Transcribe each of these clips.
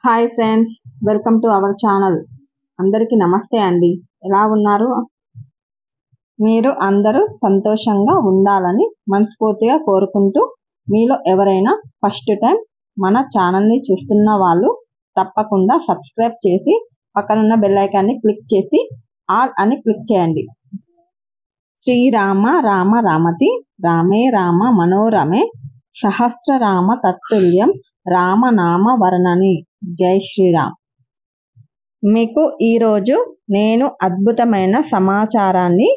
Hi friends, welcome to our channel. అందరికీ నమస్తే అండి. ఎలా ఉన్నారు? మీరు అందరూ సంతోషంగా ఉండాలని మనస్ఫూర్తిగా కోరుకుంటూ, మీలో ఎవరైనా ఫస్ట్ టైం మన ఛానల్ని చూస్తున్న వాళ్ళు తప్పకుండా సబ్స్క్రైబ్ చేసి పక్కనున్న బెల్ ఐకాన్ని క్లిక్ చేసి ఆల్ అని క్లిక్ చేయండి. శ్రీరామ రామ రామతి రామే రామ మనోరమే సహస్రరామ తత్తుల్యం రామనామ వర్ణని. జై శ్రీరామ్. మీకు ఈరోజు నేను అద్భుతమైన సమాచారాన్ని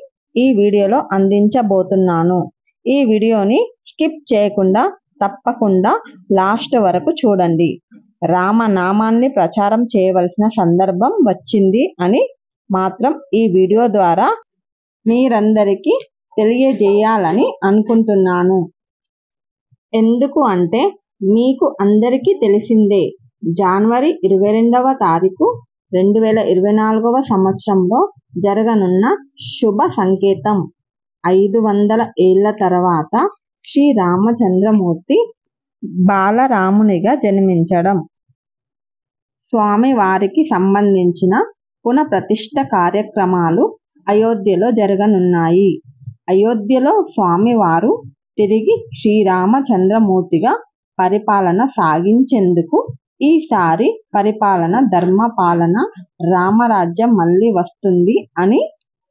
ఈ వీడియోలో అందించబోతున్నాను. ఈ వీడియోని స్కిప్ చేయకుండా తప్పకుండా లాస్ట్ వరకు చూడండి. రామనామాన్ని ప్రచారం చేయవలసిన సందర్భం వచ్చింది అని మాత్రం ఈ వీడియో ద్వారా మీరందరికీ తెలియజేయాలని అనుకుంటున్నాను. ఎందుకు అంటే మీకు అందరికీ తెలిసిందే, జనవరి 22వ తారీఖు 2024వ సంవత్సరంలో జరగనున్న శుభ సంకేతం. 500 ఏళ్ల తర్వాత శ్రీరామచంద్రమూర్తి బాలరామునిగా జన్మించడం, స్వామి వారికి సంబంధించిన పునఃప్రతిష్ఠ కార్యక్రమాలు అయోధ్యలో జరగనున్నాయి. అయోధ్యలో స్వామివారు తిరిగి శ్రీరామచంద్రమూర్తిగా పరిపాలన సాగించేందుకు ఈసారి పరిపాలన ధర్మపాలన రామరాజ్యం మళ్ళీ వస్తుంది అని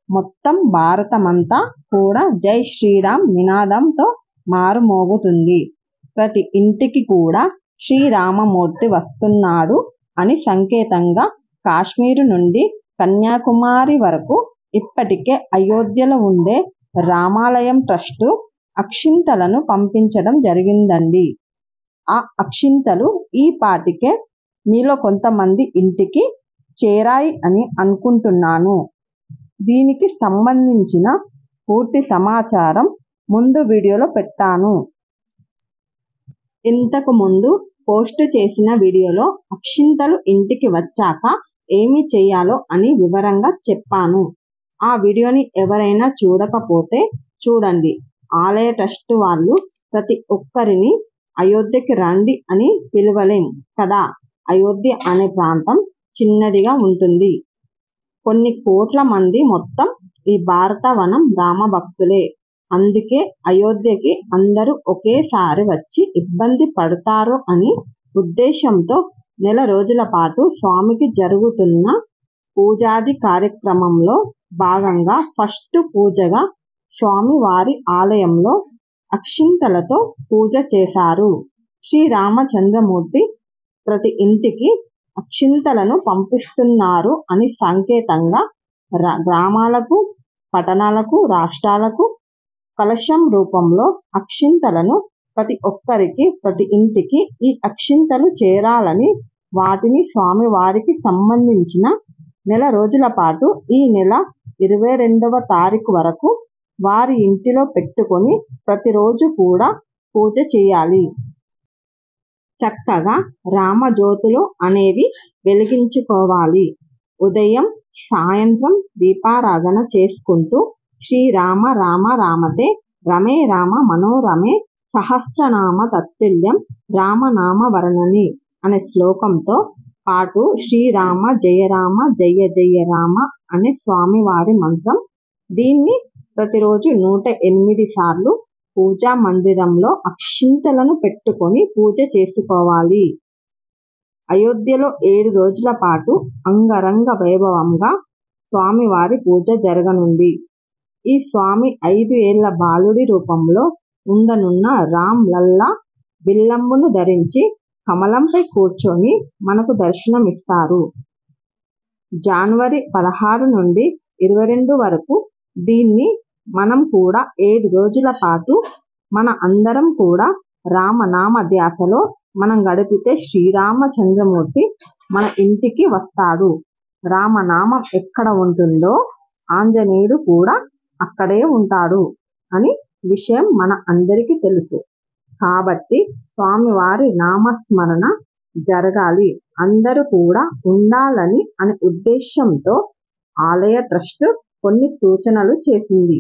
మొత్తం భారతమంతా కూడా జై శ్రీరామ్ నినాదంతో మారుమోగుతుంది. ప్రతి ఇంటికి కూడా శ్రీరామమూర్తి వస్తున్నాడు అని సంకేతంగా కాశ్మీరు నుండి కన్యాకుమారి వరకు ఇప్పటికే అయోధ్యలో ఉండే రామాలయం ట్రస్టు అక్షింతలను పంపించడం జరిగిందండి. ఆ అక్షింతలు ఈ పాటికే మీలో కొంతమంది ఇంటికి చేరాయి అని అనుకుంటున్నాను. దీనికి సంబంధించిన పూర్తి సమాచారం ముందు వీడియోలో పెట్టాను. ఇంతకు ముందు పోస్ట్ చేసిన వీడియోలో అక్షింతలు ఇంటికి వచ్చాక ఏమి చేయాలో అని వివరంగా చెప్పాను. ఆ వీడియోని ఎవరైనా చూడకపోతే చూడండి. ఆలయ ట్రస్ట్ వాళ్ళు ప్రతి ఒక్కరిని అయోధ్యకి రండి అని పిలవలేం కదా. అయోధ్య అనే ప్రాంతం చిన్నదిగా ఉంటుంది. కొన్ని కోట్ల మంది మొత్తం ఈ భారతవనం రామ భక్తులే. అందుకే అయోధ్యకి అందరూ ఒకేసారి వచ్చి ఇబ్బంది పడతారు అని ఉద్దేశంతో నెల రోజుల పాటు స్వామికి జరుగుతున్న పూజాది కార్యక్రమంలో భాగంగా ఫస్ట్ పూజగా స్వామివారి ఆలయంలో అక్షింతలతో పూజ చేశారు. శ్రీరామచంద్రమూర్తి ప్రతి ఇంటికి అక్షింతలను పంపిస్తున్నారు అని సంకేతంగా గ్రామాలకు, పట్టణాలకు, రాష్ట్రాలకు కలశం రూపంలో అక్షింతలను ప్రతి ఒక్కరికి, ప్రతి ఇంటికి ఈ అక్షింతలు చేరాలని వాటిని స్వామివారికి సంబంధించిన నెల రోజుల పాటు ఈ నెల 22వ తారీఖు వరకు వారి ఇంటిలో పెట్టుకొని ప్రతిరోజు కూడా పూజ చేయాలి. చక్కగా రామజ్యోతులు అనేవి వెలిగించుకోవాలి. ఉదయం సాయంత్రం దీపారాధన చేసుకుంటూ శ్రీరామ రామ రామతే రమే రామ మనోరమే సహస్రనామ తత్తుల్యం రామనామ వర్ణని అనే శ్లోకంతో పాటు శ్రీరామ జయ రామ జయ జయ రామ అనే స్వామివారి మంత్రం. దీన్ని ప్రతిరోజు 108 సార్లు పూజా మందిరంలో అక్షింతలను పెట్టుకొని పూజ చేసుకోవాలి. అయోధ్యలో 7 రోజుల పాటు అంగరంగ వైభవంగా స్వామివారి పూజ జరగనుంది. ఈ స్వామి 5 ఏళ్ల బాలుడి రూపంలో ఉండనున్న రామ్ లల్లా బిల్లంబును ధరించి కమలంపై కూర్చొని మనకు దర్శనమిస్తారు. జనవరి 16 నుండి 22 వరకు దీన్ని మనం కూడా 7 రోజుల పాటు మన అందరం కూడా రామనామ ధ్యాసలో మనం గడిపితే శ్రీరామచంద్రమూర్తి మన ఇంటికి వస్తాడు. రామనామం ఎక్కడ ఉంటుందో ఆంజనేయుడు కూడా అక్కడే ఉంటాడు అని విషయం మన అందరికీ తెలుసు. కాబట్టి స్వామివారి నామస్మరణ జరగాలి, అందరూ కూడా ఉండాలని అనే ఉద్దేశంతో ఆలయ ట్రస్ట్ కొన్ని సూచనలు చేసింది.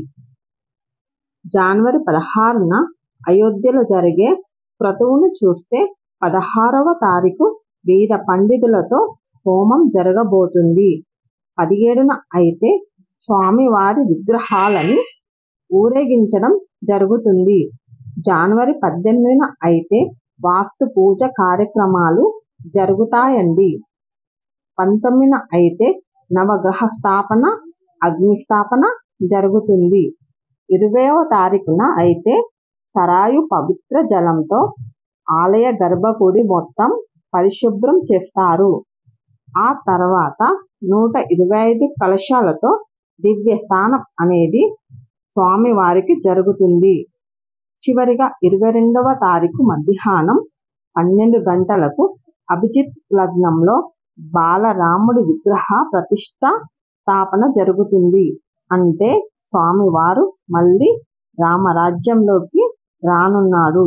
జనవరి 16న అయోధ్యలో జరిగే క్రతువును చూస్తే 16వ తారీఖు వేద పండితులతో హోమం జరగబోతుంది. 17న అయితే స్వామివారి విగ్రహాలని ఊరేగించడం జరుగుతుంది. జనవరి 18న అయితే వాస్తు పూజ కార్యక్రమాలు జరుగుతాయండి. 19న అయితే నవగ్రహ స్థాపన, అగ్ని స్థాపన జరుగుతుంది. 20వ తారీఖున అయితే సరాయు పవిత్ర జలంతో ఆలయ గర్భగుడి మొత్తం పరిశుభ్రం చేస్తారు. ఆ తర్వాత 125 కలశాలతో దివ్య స్నానం అనేది స్వామివారికి జరుగుతుంది. చివరిగా 22వ తారీఖు మధ్యాహ్నం 12 గంటలకు అభిజిత్ లగ్నంలో బాలరాముడి విగ్రహ ప్రతిష్ఠ స్థాపన జరుగుతుంది. అంటే స్వామివారు మళ్ళీ రామరాజ్యంలోకి రానున్నాడు.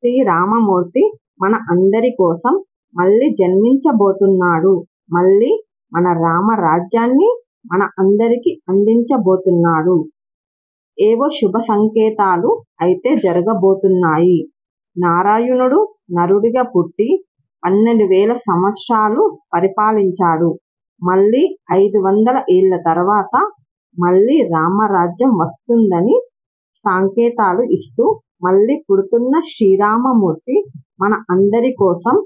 శ్రీరామమూర్తి మన అందరి కోసం మళ్ళీ జన్మించబోతున్నాడు. మళ్ళీ మన రామరాజ్యాన్ని మన అందరికి అందించబోతున్నాడు. ఏవో శుభ సంకేతాలు అయితే జరగబోతున్నాయి. నారాయణుడు నరుడిగా పుట్టి 12,000 సంవత్సరాలు పరిపాలించాడు. మళ్ళీ 500 ఏళ్ల తర్వాత మళ్ళీ రామరాజ్యం వస్తుందని సంకేతాలు ఇస్తూ మళ్ళీ పుడుతున్న శ్రీరామమూర్తి మన అందరి కోసం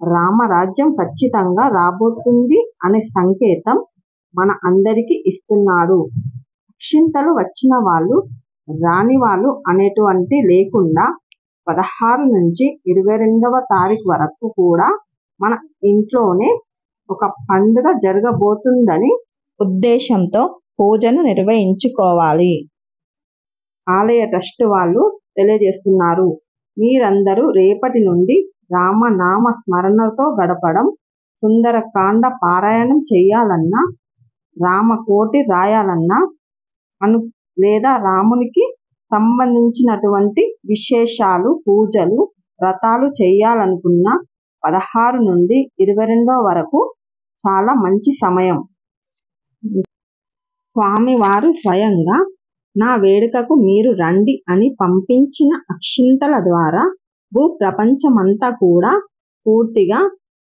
రామరాజ్యం ఖచ్చితంగా రాబోతుంది అనే సంకేతం మన అందరికీ ఇస్తున్నాడు. అక్షింతలు వచ్చిన వాళ్ళు, రాని వాళ్ళు అనేటువంటి లేకుండా 16 నుంచి 22వ తారీఖు వరకు కూడా మన ఇంట్లోనే ఒక పండుగ జరగబోతుందని ఉద్దేశంతో పూజను నిర్వహించుకోవాలి. ఆలయ ట్రస్ట్ వాళ్ళు తెలియజేస్తున్నారు. మీరందరూ రేపటి నుండి రామనామ స్మరణతో గడపడం, సుందరకాండ పారాయణం చేయాలన్నా, రామకోటి రాయాలన్నా లేదా రామునికి సంబంధించినటువంటి విశేషాలు, పూజలు, వ్రతాలు చేయాలనుకున్న 16 నుండి 22 వరకు చాలా మంచి సమయం. స్వామివారు స్వయంగా నా వేడుకకు మీరు రండి అని పంపించిన అక్షింతల ద్వారా భూప్రపంచమంతా కూడా పూర్తిగా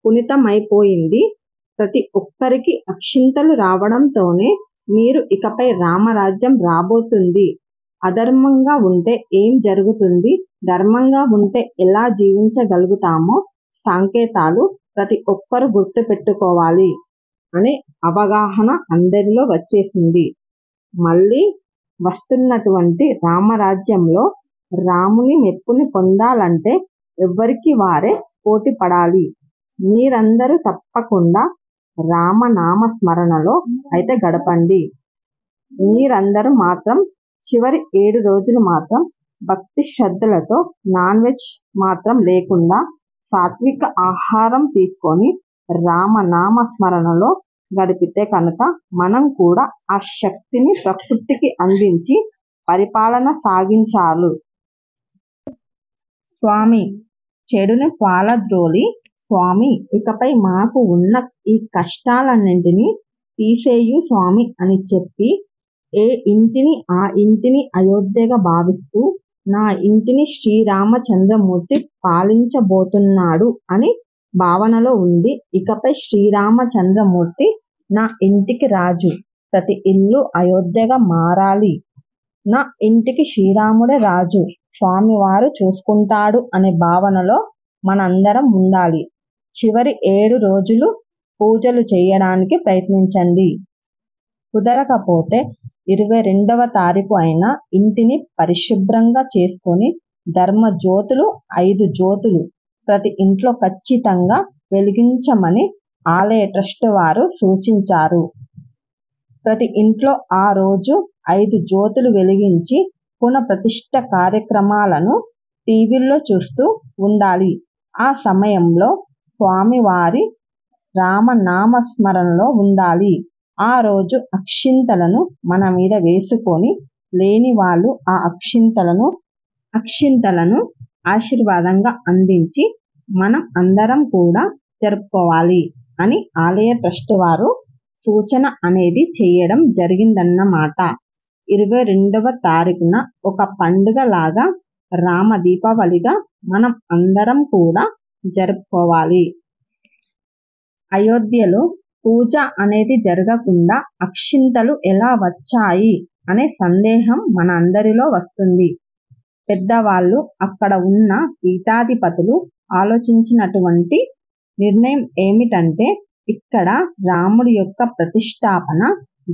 పునీతమైపోయింది. ప్రతి ఒక్కరికి అక్షింతలు రావడంతోనే మీరు ఇకపై రామరాజ్యం రాబోతుంది. అధర్మంగా ఉంటే ఏం జరుగుతుంది, ధర్మంగా ఉంటే ఎలా జీవించగలుగుతామో సంకేతాలు ప్రతి ఒక్కరు గుర్తు పెట్టుకోవాలి అనే అవగాహన అందరిలో వచ్చేసింది. మళ్ళీ వస్తున్నటువంటి రామరాజ్యంలో రాముని మెప్పుని పొందాలంటే ఎవరికి వారే పోటీ పడాలి. మీరందరూ తప్పకుండా రామనామ స్మరణలో అయితే గడపండి. మీరందరూ మాత్రం చివరి 7 రోజులు మాత్రం భక్తి శ్రద్ధలతో నాన్ వెజ్ మాత్రం లేకుండా సాత్విక ఆహారం తీసుకొని రామనామ స్మరణలో గడిపితే కనుక మనం కూడా ఆ శక్తిని ప్రకృతికి అందించి పరిపాలన సాగించాలి. స్వామి చెడుని పాలద్రోలి స్వామి ఇకపై మాకు ఉన్న ఈ కష్టాలన్నింటినీ తీసేయు స్వామి అని చెప్పి ఏ ఇంటిని ఆ ఇంటిని అయోధ్యగా భావిస్తూ నా ఇంటిని శ్రీరామచంద్రమూర్తి పాలించబోతున్నాడు అని భావనలో ఉండి ఇకపై శ్రీరామచంద్రమూర్తి నా ఇంటికి రాజు, ప్రతి ఇల్లు అయోధ్యగా మారాలి, నా ఇంటికి శ్రీరాముడే రాజు, స్వామివారు చూసుకుంటాడు అనే భావనలో మనందరం ఉండాలి. చివరి 7 రోజులు పూజలు చేయడానికి ప్రయత్నించండి. కుదరకపోతే 22వ తారీఖు అయినా ఇంటిని పరిశుభ్రంగా చేసుకొని ధర్మ జ్యోతులు 5 జ్యోతులు ప్రతి ఇంట్లో ఖచ్చితంగా వెలిగించమని ఆలయ ట్రస్ట్ వారు సూచించారు. ప్రతి ఇంట్లో ఆ రోజు 5 జ్యోతులు వెలిగించి పునఃప్రతిష్ఠ కార్యక్రమాలను టీవీల్లో చూస్తూ ఉండాలి. ఆ సమయంలో స్వామివారి రామనామస్మరణలో ఉండాలి. ఆ రోజు అక్షింతలను మన మీద వేసుకొని లేని వాళ్ళు ఆ అక్షింతలను ఆశీర్వాదంగా అందించి మనం అందరం కూడా జరుపుకోవాలి అని ఆలయ ట్రస్ట్ వారు సూచన అనేది చేయడం జరిగిందన్నమాట. 22వ తారీఖున ఒక పండుగ లాగా రామ దీపావళిగా మనం అందరం కూడా జరుపుకోవాలి. అయోధ్యలో పూజ అనేది జరగకుండా అక్షింతలు ఎలా వచ్చాయి అనే సందేహం మన అందరిలో వస్తుంది. పెద్దవాళ్ళు, అక్కడ ఉన్న పీఠాధిపతులు ఆలోచించినటువంటి నిర్ణయం ఏమిటంటే, ఇక్కడ రాముడి యొక్క ప్రతిష్టాపన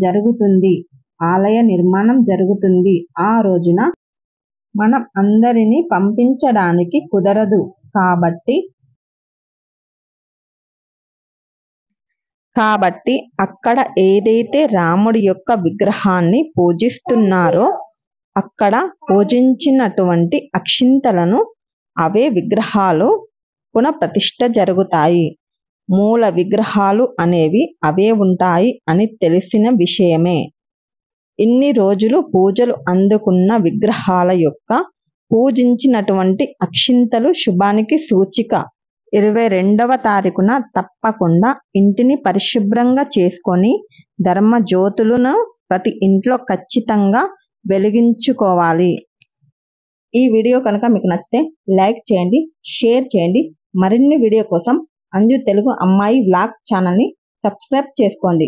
జరుగుతుంది, ఆలయ నిర్మాణం జరుగుతుంది. ఆ రోజున మనం అందరినీ పంపించడానికి కుదరదు కాబట్టి అక్కడ ఏదైతే రాముడి యొక్క విగ్రహాన్ని పూజిస్తున్నారో అక్కడ పూజించినటువంటి అక్షింతలను అవే విగ్రహాలు పునఃప్రతిష్ఠ జరుగుతాయి. మూల విగ్రహాలు అనేవి అవే ఉంటాయి అని తెలిసిన విషయమే. ఇన్ని రోజులు పూజలు అందుకున్న విగ్రహాల యొక్క పూజించినటువంటి అక్షింతలు శుభానికి సూచిక. 22వ తారీఖున తప్పకుండా ఇంటిని పరిశుభ్రంగా చేసుకొని ధర్మజ్యోతులను ప్రతి ఇంట్లో ఖచ్చితంగా వెలిగించుకోవాలి. ఈ వీడియో కనుక మీకు నచ్చితే లైక్ చేయండి, షేర్ చేయండి. మరిన్ని వీడియో కోసం అంజు తెలుగు అమ్మాయి వ్లాగ్స్ ఛానల్ని సబ్స్క్రైబ్ చేసుకోండి.